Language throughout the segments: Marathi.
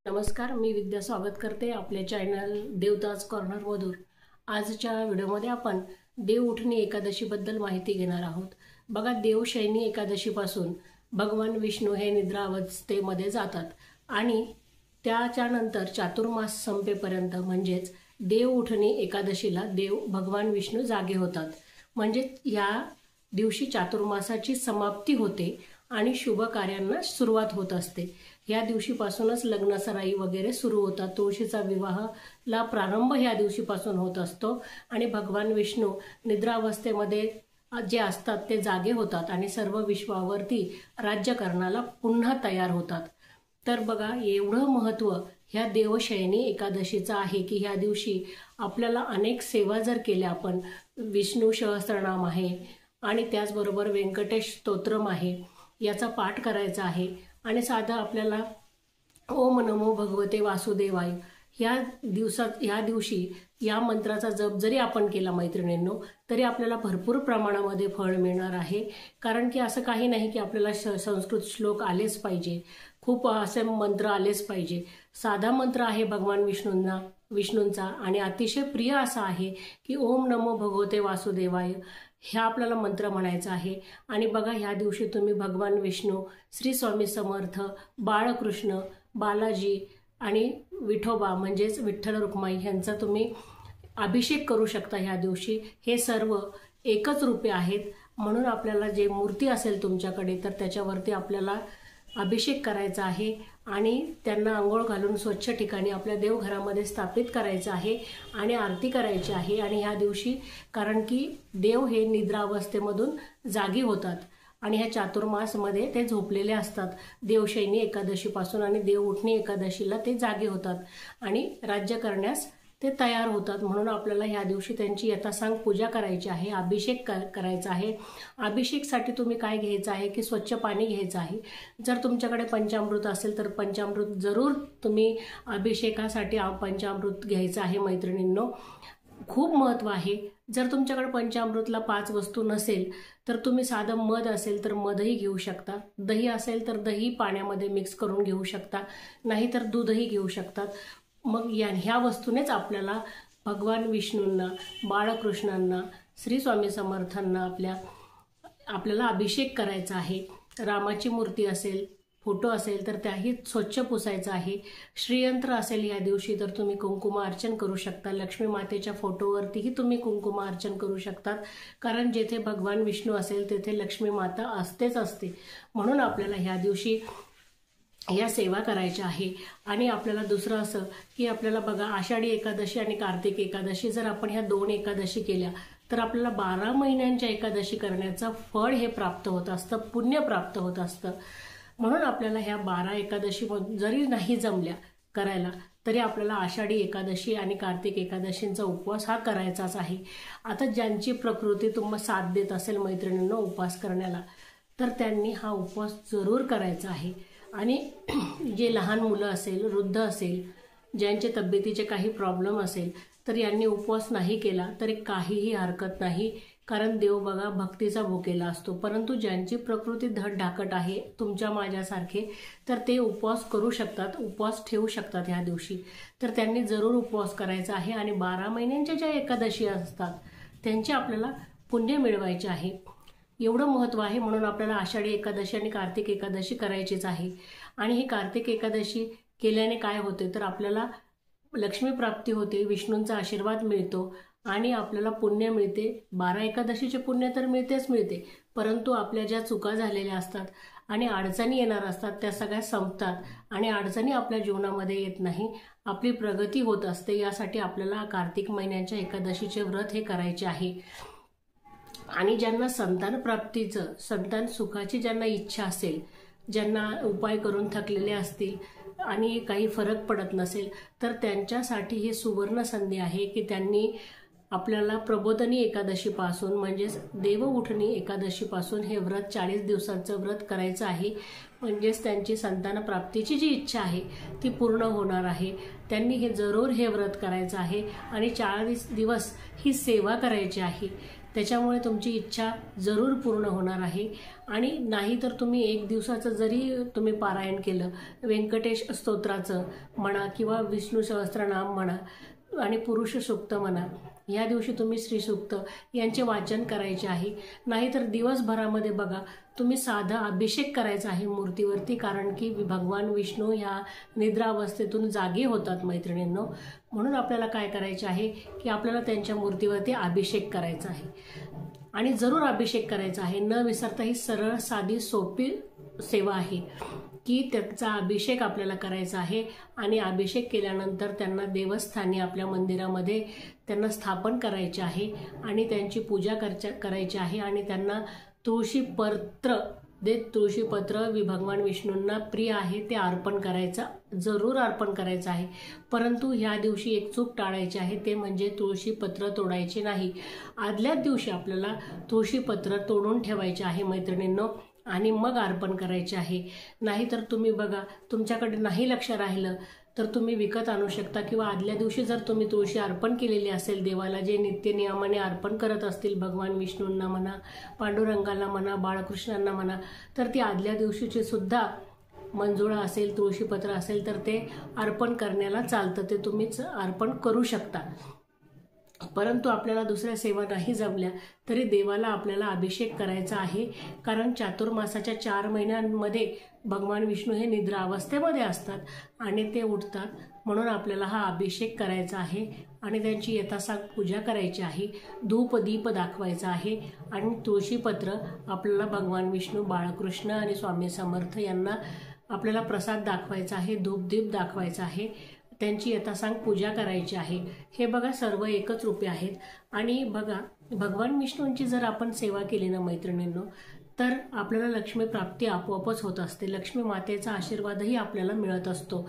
नमस्कार, मी विद्या स्वागत करते आपल्या चॅनल देवताज कॉर्नर मधून। आजच्या व्हिडिओमध्ये आपण देव उठणी एकादशीबद्दल माहिती घेणार आहोत। बघा, देवशयनी एकादशीपासून भगवान विष्णू हे निद्रा अवस्थेमध्ये जातात आणि त्याच्यानंतर चातुर्मास संपेपर्यंत म्हणजेच देव उठणी एकादशीला भगवान विष्णू जागे होतात। म्हणजे या दिवशी चातुर्मासाची समाप्ती होते आणि शुभ कार्यांना सुरुवात होत असते। या दिवशीपासूनच लग्नसराई वगैरे सुरू होतात। तुळशीचा विवाहाला प्रारंभ या दिवशीपासून होत असतो आणि भगवान विष्णू निद्रावस्थेमध्ये जे असतात ते जागे होतात आणि सर्व विश्वावरती राज्य करण्याला पुन्हा तयार होतात। तर बघा, एवढं महत्त्व ह्या देवशयनी एकादशीचं आहे की ह्या दिवशी आपल्याला अनेक सेवा जर केल्या, आपण विष्णू सहस्त्रनाम आहे आणि त्याचबरोबर व्यंकटेश स्तोत्रम आहे याचा पाठ करायचा आहे आणि साधा आपल्याला ओम नमो भगवते वासुदेवाय ह्या दिवशी या मंत्राचा जप जरी आपण केला मैत्रिणींनो, तरी आपल्याला भरपूर प्रमाणामध्ये फळ मिळणार आहे। कारण की असं काही नाही की आपल्याला संस्कृत श्लोक आलेच पाहिजे, खूप असे मंत्र आलेच पाहिजे। साधा मंत्र आहे भगवान विष्णूंचा आणि अतिशय प्रिय असा आहे की ओम नमो भगवते वासुदेवाय ह्या आपल्याला मंत्र म्हणायचा आहे। आणि बघा, ह्या दिवशी तुम्ही भगवान विष्णू, श्री स्वामी समर्थ, बाळकृष्ण, बालाजी आणि विठोबा म्हणजेच विठ्ठल रुक्माई यांचा तुम्ही अभिषेक करू शकता। ह्या दिवशी हे सर्व एकच रूपे आहेत, म्हणून आपल्याला जे मूर्ती असेल तुमच्याकडे तर त्याच्यावरती आपल्याला अभिषेक करायचा आहे आणि त्यांना अंघोळ घालून स्वच्छ ठिकाणी आपल्या देवघरामध्ये स्थापित करायचं आहे आणि आरती करायची आहे। आणि ह्या दिवशी कारण की देव हे निद्रावस्थेमधून जागी होतात आणि ह्या चातुर्मासमध्ये ते झोपलेले असतात। देवशयनी एकादशीपासून आणि देव उठणी एकादशीला ते जागे होतात आणि राज्य करण्यास ते तयार होतात। म्हणून आपल्याला ह्या दिवशी त्यांची यथासांग पूजा करायची आहे, अभिषेक करायचा आहे। अभिषेकसाठी तुम्ही काय घ्यायचं आहे की स्वच्छ पाणी घ्यायचं आहे। जर तुमच्याकडे पंचामृत असेल तर पंचामृत जरूर तुम्ही अभिषेकासाठी पंचामृत घ्यायचं आहे मैत्रिणींनो, खूप महत्त्व आहे। जर तुमच्याकडे पंचामृतला 5 वस्तू नसेल तर तुम्ही साधं मध असेल तर मधही घेऊ शकता, दही असेल तर दही पाण्यामध्ये मिक्स करून घेऊ शकता, नाहीतर दूधही घेऊ शकतात। मग ह्या वस्तूनेच आपल्याला भगवान विष्णूंना, बाळकृष्णांना, श्री स्वामी समर्थांना आपल्याला अभिषेक करायचा आहे। रामाची मूर्ती असेल, फोटो असेल तर त्याही स्वच्छ पुसायचा आहे। श्रीयंत्र असेल या दिवशी तर तुम्ही कुंकुमार्चन करू शकता। लक्ष्मी मातेच्या फोटोवरतीही तुम्ही कुंकुमार्चन करू शकतात, कारण जेथे भगवान विष्णू असेल तेथे लक्ष्मी माता असतेच असते। म्हणून आपल्याला ह्या दिवशी या सेवा करायच्या आहे। आणि आपल्याला दुसरं असं की आपल्याला बघा, आषाढी एकादशी आणि कार्तिक एकादशी जर आपण ह्या 2 एकादशी केल्या तर आपल्याला 12 महिन्यांच्या एकादशी करण्याचं फळ हे प्राप्त होत असतं, पुण्य प्राप्त होत असतं। म्हणून आपल्याला ह्या 12 एकादशी जरी नाही जमल्या करायला तरी आपल्याला आषाढी एकादशी आणि कार्तिक एकादशींचा उपवास हा करायचाच आहे। आता ज्यांची प्रकृती तुम्हाला साथ देत असेल मैत्रिणींना उपवास करण्याला, तर त्यांनी हा उपवास जरूर करायचा आहे। आणि जे लहान मुलं असेल, वृद्ध असेल, ज्यांचे तब्येतीचे काही प्रॉब्लेम असेल तर यांनी उपवास नाही केला तरी काहीही हरकत नाही, कारण देव बघा भक्तीचा भुकेला असतो। परंतु ज्यांची प्रकृती धडधाकट आहे तुमच्या माझ्यासारखे, तर ते उपवास करू शकतात, उपवास ठेवू शकतात ह्या दिवशी। तर त्यांनी जरूर उपवास करायचा आहे आणि 12 महिन्यांच्या ज्या एकादशी असतात त्यांचे आपल्याला पुण्य मिळवायचे आहे। एवढं महत्त्व आहे, म्हणून आपल्याला आषाढी एकादशी आणि कार्तिक एकादशी करायचीच आहे। आणि ही कार्तिक एकादशी केल्याने काय होते तर आपल्याला लक्ष्मी प्राप्ती होते, विष्णूंचा आशीर्वाद मिळतो आणि आपल्याला पुण्य मिळते। 12 एकादशीचे पुण्य तर मिळते, परंतु आपल्या ज्या चुका झालेल्या असतात आणि अडचणी येणार असतात त्या सगळ्या संपतात आणि अडचणी आपल्या जीवनामध्ये येत नाही, आपली प्रगती होत असते। यासाठी आपल्याला कार्तिक महिन्याच्या एकादशीचे व्रत हे करायचे आहे। आणि ज्यांना संतान प्राप्तीचं, संतान सुखाची ज्यांना इच्छा असेल, ज्यांना उपाय करून थकलेले असतील आणि काही फरक पडत नसेल, तर त्यांच्यासाठी ही सुवर्ण संधी आहे की त्यांनी आपल्याला प्रबोधनी एकादशीपासून म्हणजेच देव उठणी एकादशीपासून हे व्रत 40 दिवसांचं व्रत करायचं आहे। म्हणजेच त्यांची संतान प्राप्तीची जी इच्छा आहे ती पूर्ण होणार आहे। त्यांनी हे जरूर हे व्रत करायचं आहे आणि 40 दिवस ही सेवा करायची आहे। त्याच्यामुळे तुमची इच्छा जरूर पूर्ण होणार आहे। आणि नाही तर तुम्ही एक दिवसाचं जरी तुम्ही पारायण केलं, व्यंकटेश स्तोत्राचं म्हणा किंवा विष्णू सहस्त्रनाम म्हणा आणि पुरुष सूक्त म्हणा, या दिवशी तुम्ही श्री सूक्त यांचे वाचन करायचे आहे। नाहीतर दिवसभरामध्ये बघा तुम्ही साधा अभिषेक करायचा आहे मूर्तीवरती, कारण की भगवान विष्णू ह्या निद्रावस्थेतून जागे होतात मैत्रिणींनो। म्हणून आपल्याला काय करायचे आहे की आपल्याला त्यांच्या मूर्तीवरती अभिषेक करायचा आहे आणि जरूर अभिषेक करायचा आहे। न विसरता ही सरळ साधी सोपी सेवा आहे की त्याचा अभिषेक आपल्याला करायचा आहे आणि अभिषेक केल्यानंतर त्यांना देवस्थानी आपल्या मंदिरामध्ये त्यांना स्थापन करायचे आहे आणि त्यांची पूजा करायची आहे आणि त्यांना तुळशीपत्र तुळशीपत्र भगवान विष्णूंना प्रिय आहे ते अर्पण करायचं, जरूर अर्पण करायचं आहे। परंतु ह्या दिवशी एक चूक टाळायची आहे, ते म्हणजे तुळशीपत्र तोडायचे नाही। आदल्याच दिवशी आपल्याला तुळशीपत्र तोडून ठेवायचे आहे मैत्रिणींनो आणि मग अर्पण करायचे आहे। नाहीतर तुम्ही बघा तुमच्याकडे नाही लक्ष राहिलं तर तुम्ही विकत आणू शकता किंवा आदल्या दिवशी जर तुम्ही तुळशी अर्पण केलेली असेल देवाला, जे नित्य नियमाने अर्पण करत असतील भगवान विष्णूंना म्हणा, पांडुरंगाला म्हणा, बाळकृष्णांना म्हणा, तर ती आदल्या दिवशीची सुद्धा मंजुळा असेल, तुळशीपत्र असेल तर ते अर्पण करण्याला चालतं, ते तुम्हीच अर्पण करू शकता। परंतु आपल्याला दुसऱ्या सेवा नाही जमल्या तरी देवाला आपल्याला अभिषेक करायचा आहे, कारण चातुर्मासाच्या 4 महिन्यांमध्ये भगवान विष्णू हे निद्रा अवस्थेमध्ये असतात आणि ते उठतात, म्हणून आपल्याला हा अभिषेक करायचा आहे आणि त्यांची यथासांग पूजा करायची आहे। धूप दीप दाखवायचा आहे आणि तुळशीपत्र आपल्याला भगवान विष्णू, बाळकृष्ण आणि स्वामी समर्थ यांना आपल्याला प्रसाद दाखवायचा आहे, धूप दीप दाखवायचा आहे, त्यांची यथासांग पूजा करायची आहे। हे बघा सर्व एकच रूपे आहेत। आणि बघा भगवान विष्णूंची जर आपण सेवा केली ना मैत्रिणींनो, तर आपल्याला लक्ष्मी प्राप्ती आपोआपच होत असते, लक्ष्मी मातेचा आशीर्वादही आपल्याला मिळत असतो।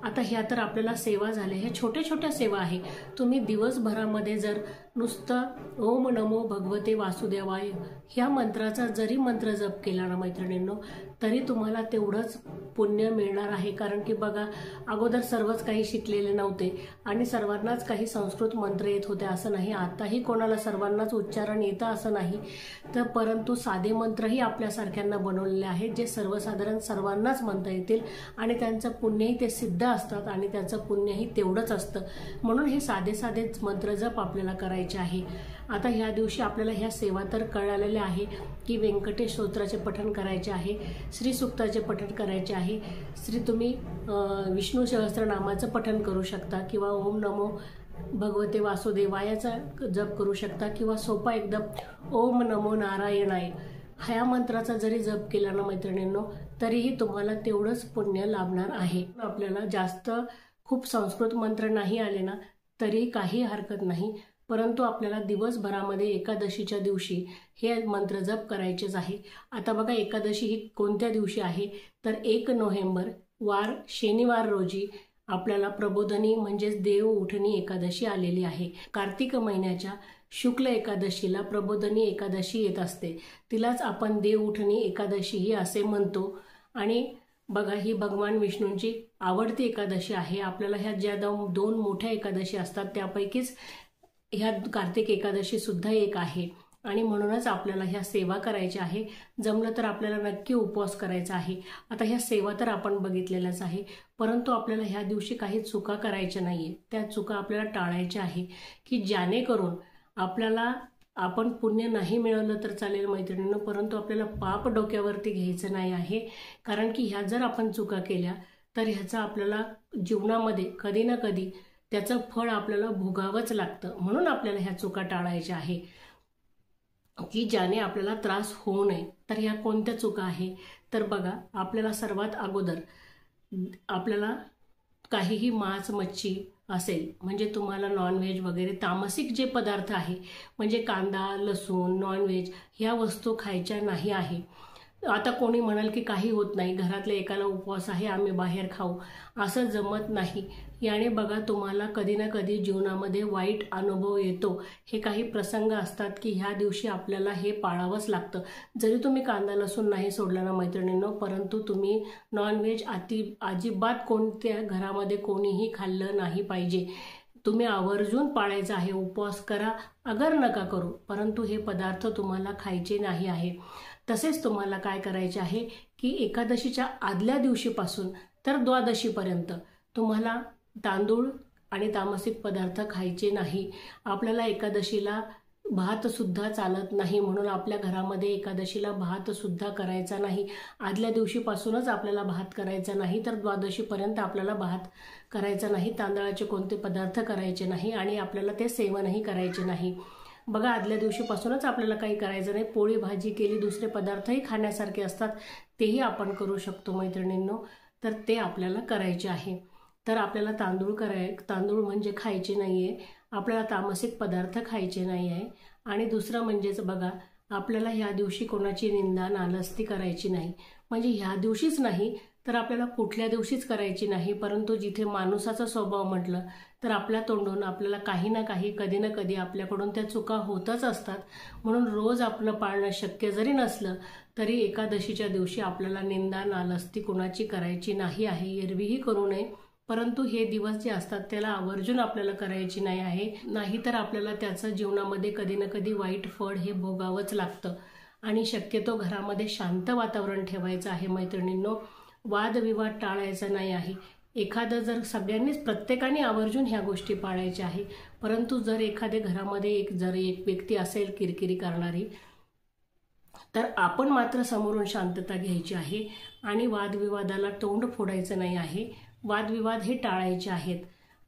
आता ह्या तर आपल्याला सेवा झाल्या, ह्या छोट्या छोट्या सेवा आहे। तुम्ही दिवसभरामध्ये जर नुसतं ओम नमो भगवते वासुदेवाय ह्या मंत्राचा जरी मंत्र जप केला ना मैत्रिणींनो, तरी तुम्हाला तेवढंच पुण्य मिळणार आहे। कारण की बघा अगोदर सर्वच काही शिकलेले नव्हते आणि सर्वांनाच काही संस्कृत मंत्र येत होते असं नाही, आताही कोणाला सर्वांनाच उच्चारण येतं असं नाही, तर परंतु साधे मंत्रही आपल्यासारख्यांना बनवलेले आहेत जे सर्वसाधारण सर्वांनाच म्हणता येतील आणि त्यांचं पुण्यही ते सिद्ध असतात आणि त्याचं पुण्यही तेवढंच असतं। म्हणून हे साधे साधे मंत्र जप आपल्याला करायचे आहे। आता ह्या दिवशी आपल्याला ह्या सेवा तर कळालेल्या आहे की व्यंकटेश स्तोत्राचे पठण करायचे आहे, श्री सूक्ताचे पठण करायचे आहे, तुम्ही विष्णू सहस्त्रनामाचं पठण करू शकता किंवा ओम नमो भगवते वासुदेवायाचा जप करू शकता किंवा सोपा एकदम ओम नमो नारायणाय ह्या मंत्राचा जरी जप केला ना मैत्रिणींनो, तरीही तुम्हाला तेवढंच पुण्य लाभणार आहे। आपल्याला जास्त खूप संस्कृत मंत्र नाही आले ना तरी काही हरकत नाही, परंतु आपल्याला दिवसभरामध्ये एकादशीच्या दिवशी हे मंत्र जप करायचेच आहे। आता बघा एकादशी ही कोणत्या दिवशी आहे तर 1 नोव्हेंबर वार शनिवार रोजी आपल्याला प्रबोधनी म्हणजेच देव उठणी एकादशी आलेली आहे। कार्तिक महिन्याच्या शुक्ल एकादशीला प्रबोधनी एकादशी येत असते, तिलाच आपण देव उठणी एकादशी ही असे म्हणतो। आणि बघा ही भगवान विष्णूंची आवडती एकादशी आहे। आपल्याला ह्या ज्या 2 मोठ्या एकादशी असतात त्यापैकीच ह्या कार्तिक एकादशी सुद्धा एक आहे आणि म्हणूनच आपल्याला ह्या सेवा करायच्या आहे। जमलं तर आपल्याला नक्की उपवास करायचा आहे। आता ह्या सेवा तर आपण बघितलेल्याच आहे, परंतु आपल्याला ह्या दिवशी काही चुका करायच्या नाहीये, त्या चुका आपल्याला टाळायच्या आहे की जेणेकरून आपल्याला आपण पुण्य नाही मिळवलं तर चालेल मैत्रिणींनो, परंतु आपल्याला पाप डोक्यावरती घ्यायचं नाही आहे। कारण की ह्या जर आपण चुका केल्या तर ह्याचा आपल्याला जीवनामध्ये कधी ना कधी त्याचं फळ आपल्याला भोगावंच लागतं। म्हणून आपल्याला ह्या चुका टाळायच्या आहे की ज्याने आपल्याला त्रास होऊ नये। तर ह्या कोणत्या चुका आहे तर बघा आपल्याला सर्वात अगोदर आपल्याला काहीही मांस मच्छी असेल म्हणजे तुम्हाला नॉनव्हेज वगैरे तामसिक जे पदार्थ आहे म्हणजे कांदा लसूण नॉनव्हेज ह्या वस्तू खायच्या नाही आहे। आता कोणी म्हणाल की काही होत नाही, घरातल्या एकाला उपवास आहे आम्ही बाहेर खाऊ, असं जमत नाही। याने बघा तुम्हाला कधी ना कधी जीवनामध्ये वाईट अनुभव येतो। हे काही प्रसंग असतात की ह्या दिवशी आपल्याला हे पाळावंच लागतं। जरी तुम्ही कांदा लसूण नाही सोडला ना मैत्रिणींनो, परंतु तुम्ही नॉनव्हेज अजिबात कोणत्या घरामध्ये कोणीही खाल्लं नाही पाहिजे। तुम्ही आवर्जून पाळायचा आहे। उपवास करा अगर नका करू, परंतु हे पदार्थ तुम्हाला खायचे नाही आहे। तसेच तुम्हाला काय करायचे आहे की एकादशीच्या आदल्या दिवशीपासून तर द्वादशीपर्यंत तुम्हाला तांदूळ आणि तामसिक पदार्थ खायचे नाही। आपल्याला एकादशीला भात सुद्धा चालत नाही, म्हणून आपल्या घरामध्ये एकादशीला भात सुद्धा करायचा नाही। आदल्या दिवशीपासूनच आपल्याला भात करायचा नाही, तर द्वादशीपर्यंत आपल्याला भात करायचा नाही। तांदळाचे कोणते पदार्थ करायचे नाही आणि आपल्याला ते सेवनही करायचे नाही। बघा, आदल्या दिवशीपासूनच आपल्याला काही करायचं नाही। पोळी भाजी केली, दुसरे पदार्थही खाण्यासारखे असतात, तेही आपण करू शकतो मैत्रिणींनो, तर ते आपल्याला करायचे आहे। तर आपल्याला तांदूळ म्हणजे खायचे नाहीये, आपल्याला तामसिक पदार्थ खायचे नाही आहे। आणि दुसरं म्हणजेच बघा, आपल्याला ह्या दिवशी कोणाची निंदा नालस्ती करायची नाही। म्हणजे ह्या दिवशीच नाही तर आपल्याला कुठल्या दिवशीच करायची नाही, परंतु जिथे माणुसाचा स्वभाव म्हटलं तर आपल्या तोंडून आपल्याला काही ना काही कधी ना कधी आपल्याकडून त्या चुका होतच असतात। म्हणून रोज आपलं पाळणं शक्य जरी नसलं तरी एकादशीच्या दिवशी आपल्याला निंदा नालस्ती कुणाची करायची नाही आहे, एरवीही करू नये। परंतु हे दिवस जे असतात त्याला आवर्जून आपल्याला करायची नाही आहे, नाहीतर आपल्याला त्याचं जीवनामध्ये कधी ना कधी वाईट फळ हे भोगावंच लागतं। आणि शक्यतो घरामध्ये शांत वातावरण ठेवायचं आहे मैत्रिणींनो, वादविवाद टाळायचा नाही आहे। एखादं जर सगळ्यांनीच प्रत्येकाने आवर्जून ह्या गोष्टी पाळायच्या आहे, परंतु जर एखाद्या घरामध्ये एक व्यक्ती असेल किरकिरी करणारी, तर आपण मात्र समोरून शांतता घ्यायची आहे आणि वादविवादाला तोंड फोडायचं नाही आहे। वादविवाद हे टाळायचे आहेत।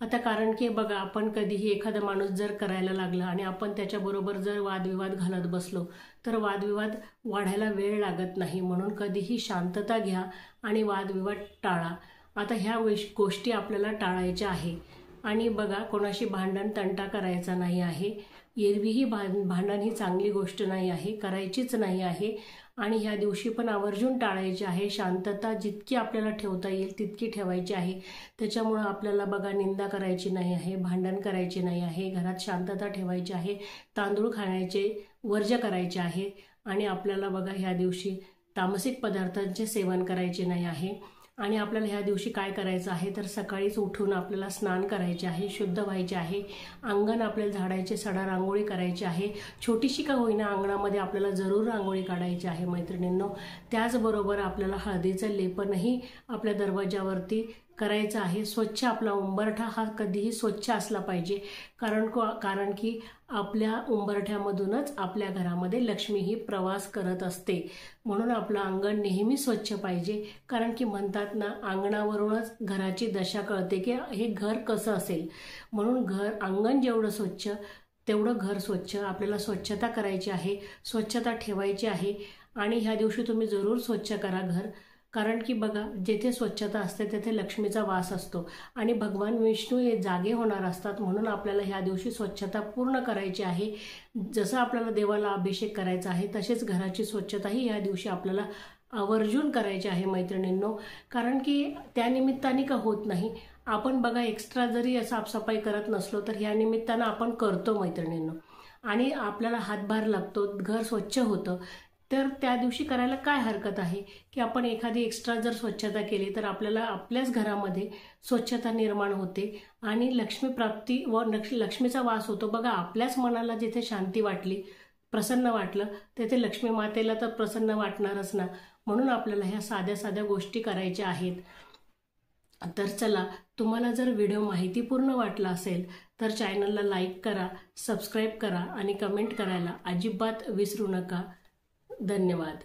आता कारण की बघा, आपण कधीही एखादा माणूस जर करायला लागला आणि आपण त्याच्याबरोबर जर वादविवाद घालत बसलो तर वादविवाद वाढायला वेळ लागत नाही। म्हणून कधीही शांतता घ्या आणि वादविवाद टाळा। आता ह्या गोष्टी आपल्याला टाळायच्या आहे। आणि बघा, कोणाशी भांडण तंटा करायचा नाही आहे। एरवीही भांडण ही चांगली गोष्ट नाही आहे, करायचीच नाही आहे। आणि ह्या दिवशी पण आवर्जून टाळायची आहे। शांतता जितकी आपल्याला ठेवता येईल तितकी ठेवायची आहे। त्याच्यामुळे आपल्याला बघा, निंदा करायची नाही आहे, भांडण करायचे नाही आहे, घरात शांतता ठेवायची आहे, तांदूळ खाण्याचे वर्ज्य करायचे आहे। आणि आपल्याला बघा, ह्या दिवशी तामसिक पदार्थांचे सेवन करायचे नाही आहे। आणि आपल्याला ह्या दिवशी काय करायचं आहे तर सकाळीच उठून आपल्याला स्नान करायचे आहे, शुद्ध व्हायचे आहे, अंगण आपल्याला झाडायचे, सडा रांगोळी करायची आहे। छोटीशी का होईना अंगणामध्ये आपल्याला जरूर रांगोळी काढायची आहे मैत्रिणींनो। त्याचबरोबर आपल्याला हळदीचं लेपनही आपल्या दरवाजावरती करायचं आहे। स्वच्छ आपला उंबरठा हा कधीही स्वच्छ असला पाहिजे, कारण की आपल्या उंबरठ्यामधूनच आपल्या घरामध्ये लक्ष्मी ही प्रवास करत असते। म्हणून आपलं अंगण नेहमी स्वच्छ पाहिजे, कारण की म्हणतात ना, अंगणावरूनच घराची दशा कळते की हे घर कसं असेल। म्हणून अंगण जेवढं स्वच्छ तेवढं घर स्वच्छ। आपल्याला स्वच्छता करायची आहे, स्वच्छता ठेवायची आहे। आणि ह्या दिवशी तुम्ही जरूर स्वच्छ करा घर, कारण की बघा, जिथे स्वच्छता असते तिथे लक्ष्मीचा वास असतो आणि भगवान विष्णू हे जागे होणार असतात। म्हणून आपल्याला ह्या दिवशी स्वच्छता पूर्ण करायची आहे। जसं आपल्याला देवाला अभिषेक करायचा आहे तसेच घराची स्वच्छताही ह्या दिवशी आपल्याला आवर्जून करायची आहे मैत्रिणींनो, कारण की त्या निमित्ताने का होत नाही, आपण बघा एक्स्ट्रा जरी साफसफाई करत नसलो तर ह्या निमित्तानं आपण करतो मैत्रिणींनो, आणि आपल्याला हातभार लागतो, घर स्वच्छ होतं। तर त्या दिवशी करायला काय हरकत आहे की आपण एखादी एक्स्ट्रा जर स्वच्छता केली तर आपल्याला आपल्याच घरामध्ये स्वच्छता निर्माण होते आणि लक्ष्मी प्राप्ती व लक्ष्मीचा वास होतो। बघा, आपल्याच मनाला जिथे शांती वाटली, प्रसन्न वाटलं, तेथे लक्ष्मी मातेला तर प्रसन्न वाटणारच ना। म्हणून आपल्याला ह्या साध्या साध्या गोष्टी करायच्या आहेत। तर चला, तुम्हाला जर व्हिडिओ माहितीपूर्ण वाटला असेल तर चॅनलला लाईक करा, सबस्क्राईब करा आणि कमेंट करायला अजिबात विसरू नका। धन्यवाद।